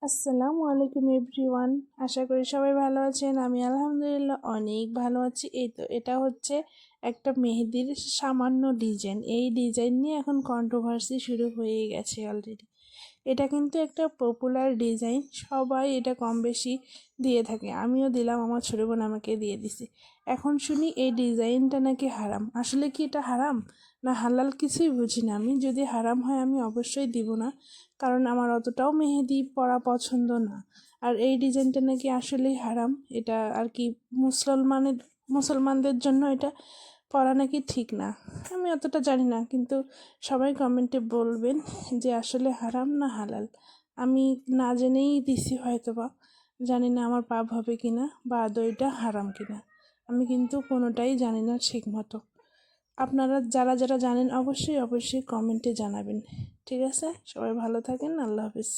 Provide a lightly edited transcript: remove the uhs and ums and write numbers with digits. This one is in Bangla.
আসসালামু আলাইকুম এভরিওয়ান, আশা করি সবাই ভালো আছেন। আমি আলহামদুলিল্লাহ অনেক ভালো আছি। এই তো এটা হচ্ছে একটা মেহেদির সামান্য ডিজাইন। এই ডিজাইন নিয়ে এখন কন্ট্রোভার্সি শুরু হয়ে গেছে অলরেডি। এটা কিন্তু একটা পপুলার ডিজাইন, সবাই এটা কম বেশি দিয়ে থাকে। আমিও দিলাম, আমার ছোটো বোন আমাকে দিয়ে দিছে। এখন শুনি এই ডিজাইনটা নাকি হারাম। আসলে কি এটা হারাম না হালাল কিছুই বুঝি না। আমি যদি হারাম হয় আমি অবশ্যই দিব না, কারণ আমার অতটাও মেহেদি পরা পছন্দ না। আর এই ডিজাইনটা নাকি আসলেই হারাম, এটা আর কি মুসলমানদের জন্য এটা পরা নাকি ঠিক না। আমি অতটা জানি না, কিন্তু সবাই কমেন্টে বলবেন যে আসলে হারাম না হালাল। আমি না জেনেই দিছি হয়তোবা, জানি না আমার পাপ হবে কিনা বা আদৌ এটা হারাম কিনা। আমি কিন্তু কোনোটাই জানি না ঠিক মতো। আপনারা যারা যারা জানেন অবশ্যই অবশ্যই কমেন্টে জানাবেন। ঠিক আছে, সবাই ভালো থাকেন। আল্লাহ হাফিজ।